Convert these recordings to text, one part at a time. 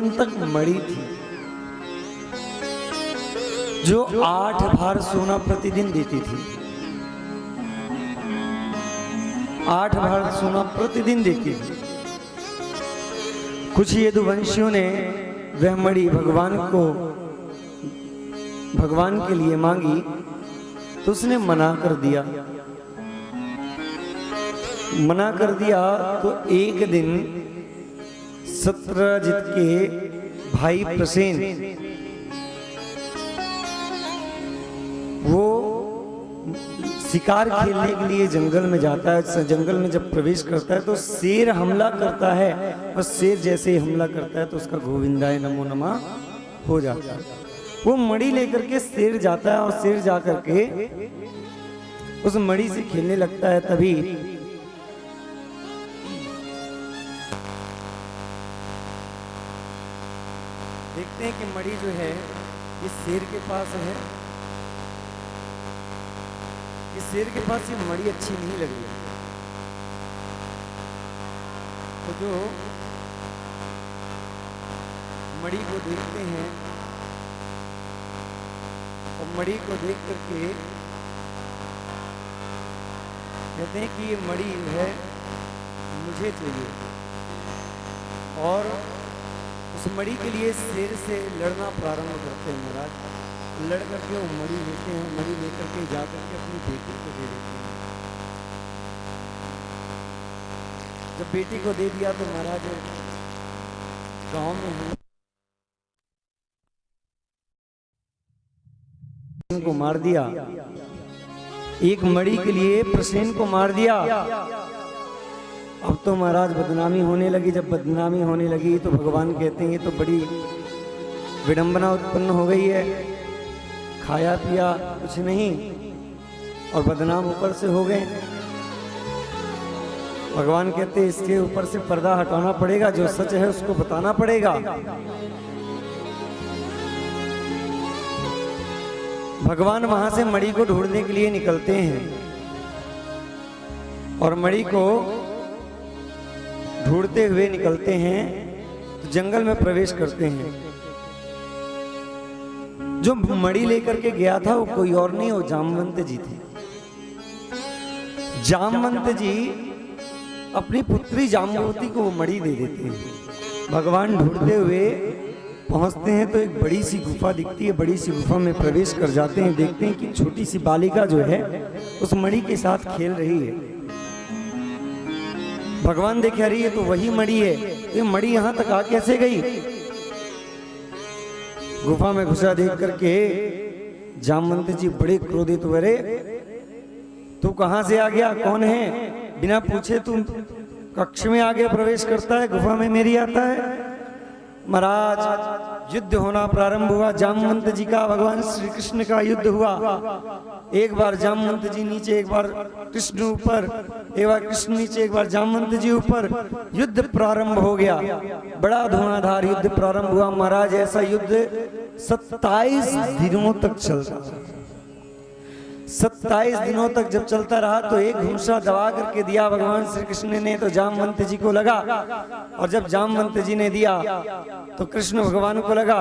पर्यंतक मणि थी जो 8 भार सोना प्रतिदिन देती थी। 8 भार सोना प्रतिदिन देती थी। कुछ यदुवंशियों ने वह मणि भगवान के लिए मांगी तो उसने मना कर दिया। मना कर दिया तो एक दिन सत्यजित के भाई प्रसेन वो शिकार खेलने के लिए जंगल में जाता है। जंगल में जब प्रवेश करता है तो शेर हमला करता है और शेर जैसे ही हमला करता है तो उसका गोविंदाय नमो नमः हो जाता है। वो मणि लेकर के शेर जाता है और शेर जाकर के उस मणि से खेलने लगता है। तभी देखते हैं कि मणि जो है इस शेर के पास है। इस शेर के पास ये मणि अच्छी नहीं लग रही। तो जो मणि को देखते हैं और मणि को देख करके कहते हैं कि ये मणि है मुझे चाहिए, और उस मणि के लिए शेर से लड़ना प्रारंभ करते हैं महाराज। लड़ करके वो मणि लेते हैं, मणि लेकर के जाकर के अपनी बेटी को दे देते हैं। जब बेटी को दे दिया तो महाराज गांव में को मार दिया। एक मणि के लिए प्रसेन को मार दिया। अब तो महाराज बदनामी होने लगी। जब बदनामी होने लगी तो भगवान कहते हैं ये तो बड़ी विडंबना उत्पन्न हो गई है। खाया पिया कुछ नहीं और बदनाम ऊपर से हो गए। भगवान कहते हैं इसके ऊपर से पर्दा हटाना पड़ेगा, जो सच है उसको बताना पड़ेगा। भगवान वहां से मणि को ढूंढने के लिए निकलते हैं और मणि को ढूंढते हुए निकलते हैं तो जंगल में प्रवेश करते हैं। जो मणि लेकर के गया था वो कोई और नहीं, वो जामवंत जी थे। जामवंत जी अपनी पुत्री जाम्बवती को वो मणि दे देते हैं। भगवान ढूंढते हुए पहुंचते हैं तो एक बड़ी सी गुफा दिखती है। बड़ी सी गुफा में प्रवेश कर जाते हैं। देखते हैं कि छोटी सी बालिका जो है उस मणि के साथ खेल रही है। भगवान देख रही है तो वही मणि है। ये मणि यहां तक आ कैसे गई? गुफा में घुसा देख करके जामवंत जी बड़े क्रोधित हुए। रे तू कहां से आ गया? कौन है? बिना पूछे तू कक्ष में आगे प्रवेश करता है, गुफा में मेरी आता है। महाराज युद्ध होना प्रारंभ हुआ। जामवंत जी का भगवान श्री कृष्ण का युद्ध हुआ। एक बार जामवंत जी नीचे, एक बार कृष्ण ऊपर, एक बार कृष्ण नीचे, एक बार जामवंत जी ऊपर। युद्ध प्रारंभ हो गया। बड़ा धुआंधार युद्ध प्रारंभ हुआ। महाराज ऐसा युद्ध 27 दिनों तक चलता। 27 दिनों तक जब चलता रहा तो एक घूंसा दबा करके दिया भगवान श्री कृष्ण ने तो जामवंत जी को लगा, और जब जामवंत जी ने दिया तो कृष्ण भगवान को लगा।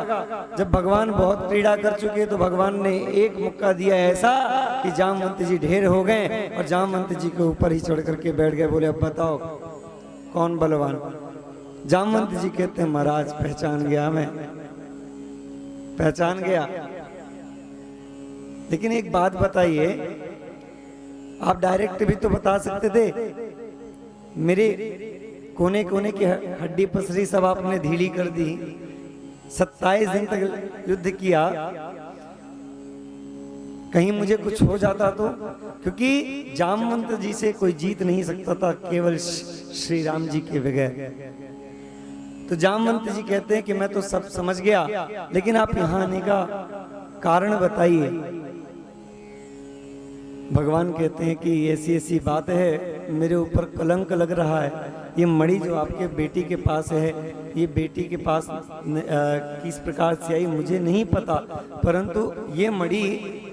जब भगवान बहुत पीड़ा कर चुके तो भगवान ने एक मुक्का दिया ऐसा कि जामवंत जी ढेर हो गए और जामवंत जी के ऊपर ही चढ़ करके बैठ गए। बोले अब बताओ कौन बलवान? जामवंत जी कहते हैं महाराज पहचान गया, मैं पहचान गया। लेकिन एक बात बताइए, आप डायरेक्ट भी तो बता सकते थे। मेरे कोने कोने की हड्डी पसरी सब आपने ढीली कर दी। 27 दिन तक युद्ध किया, कहीं मुझे कुछ हो जाता तो? क्योंकि जामवंत जी से कोई जीत नहीं सकता था केवल श्री राम जी के बगैर। तो जामवंत जी कहते हैं कि मैं तो सब समझ गया, लेकिन आप यहाँ आने का कारण बताइए। भगवान कहते हैं कि ऐसी ऐसी बात है, मेरे ऊपर कलंक लग रहा है। ये मणि जो आपके बेटी के पास है, ये बेटी के पास किस प्रकार से आई मुझे नहीं पता, परंतु ये मणि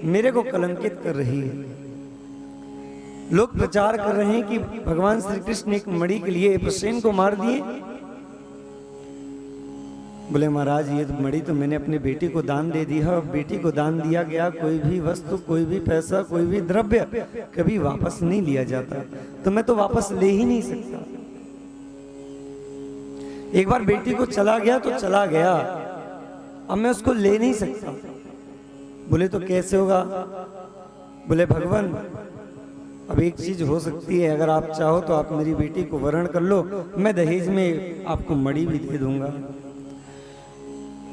मेरे को कलंकित कर रही है। लोग प्रचार कर रहे हैं कि भगवान श्री कृष्ण एक मणि के लिए प्रसेन को मार दिए। बोले महाराज ये मणि तो मैंने अपनी बेटी को दान दे दी है, और बेटी को दान दिया गया कोई भी वस्तु, कोई भी पैसा, कोई भी द्रव्य कभी वापस नहीं लिया जाता, तो मैं तो वापस ले ही नहीं सकता। एक बार बेटी को चला गया तो चला गया, अब मैं उसको ले नहीं सकता। बोले तो कैसे होगा? बोले भगवान अब एक चीज हो सकती है, अगर आप चाहो तो आप मेरी बेटी को वरण कर लो, मैं दहेज में आपको मणि भी दे दूंगा।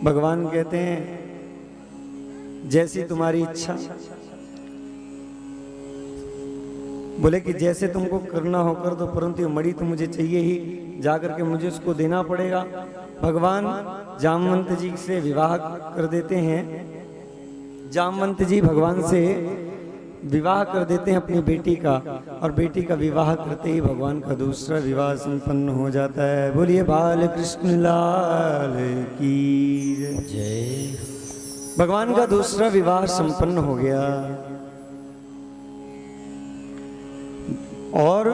भगवान कहते हैं जैसी तुम्हारी इच्छा। बोले कि जैसे तुमको करना हो कर दो, परंतु ये मणि तो मुझे चाहिए ही, जाकर के मुझे उसको देना पड़ेगा। भगवान जामवंत जी से विवाह कर देते हैं। जामवंत जी भगवान से विवाह कर देते हैं अपनी बेटी का, और बेटी का विवाह करते ही भगवान का दूसरा विवाह संपन्न हो जाता है। बोलिए बाल कृष्ण लाल की जय। भगवान का दूसरा विवाह संपन्न हो गया, और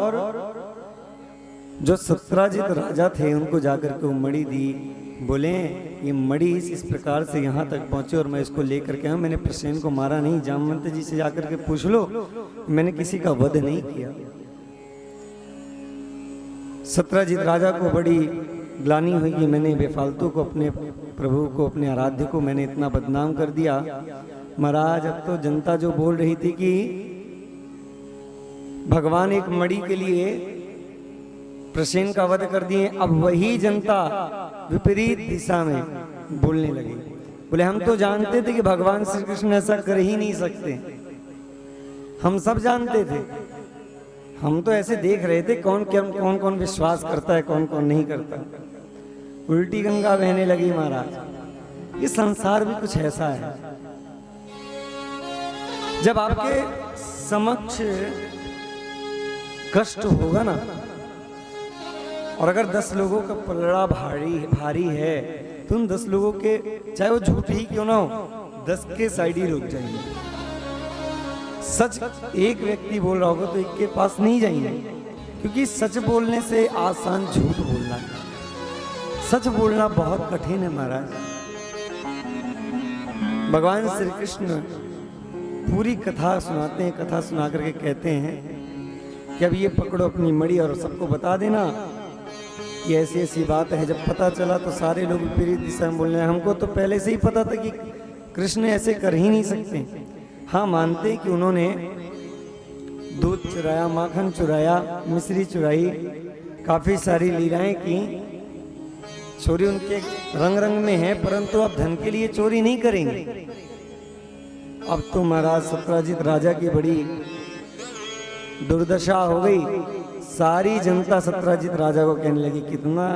जो सत्राजित राजा थे उनको जाकर के मणि दी। बोले ये मणि इस प्रकार से यहाँ तक पहुँचे और मैं इसको लेकर के आया, मैंने प्रसेन को मारा नहीं, जामवंत जी से जाकर के पूछ लो, मैंने किसी का वध नहीं किया। सत्राजित राजा को बड़ी ग्लानि हुई कि मैंने बेफालतू को, अपने प्रभु को, अपने आराध्य को मैंने इतना बदनाम कर दिया। महाराज अब तो जनता जो बोल रही थी कि भगवान एक मणि के लिए प्रसेन का वध कर दिए, अब वही जनता विपरीत दिशा में बोलने लगी। बोले हम तो जानते थे कि भगवान श्री कृष्ण ऐसा कर ही नहीं सकते, हम सब जानते थे, हम तो ऐसे देख रहे थे कौन कौन विश्वास करता है, कौन कौन नहीं करता। उल्टी गंगा बहने लगी महाराज। ये संसार भी कुछ ऐसा है, जब आपके समक्ष कष्ट होगा ना, और अगर 10 लोगों का पलड़ा भारी है तो उन 10 लोगों के, चाहे वो झूठ ही क्यों ना हो, 10 के साइड ही रुक जाएंगे। सच एक व्यक्ति बोल रहा होगा तो एक के पास नहीं जाएंगे, क्योंकि सच बोलने से आसान झूठ बोलना है। सच बोलना बहुत कठिन है महाराज। भगवान श्री कृष्ण पूरी कथा सुनाते हैं, कथा सुना करके कहते हैं कि अब ये पकड़ो अपनी मणि और सबको बता देना कि ऐसी ऐसी बात है। जब पता चला तो सारे लोग विपरीत दिशा में बोलने। हमको तो पहले से ही पता था कि कृष्ण ऐसे कर ही नहीं सकते। हाँ मानते कि उन्होंने दूध चुराया, माखन चुराया, मिश्री चुराई, काफी सारी लीलाएं की, चोरी उनके रंग रंग में है, परंतु अब धन के लिए चोरी नहीं करेंगे। अब तो महाराज सत्राजित राजा की बड़ी दुर्दशा हो गई। सारी जनता सत्राजित राजा को कहने लगी कितना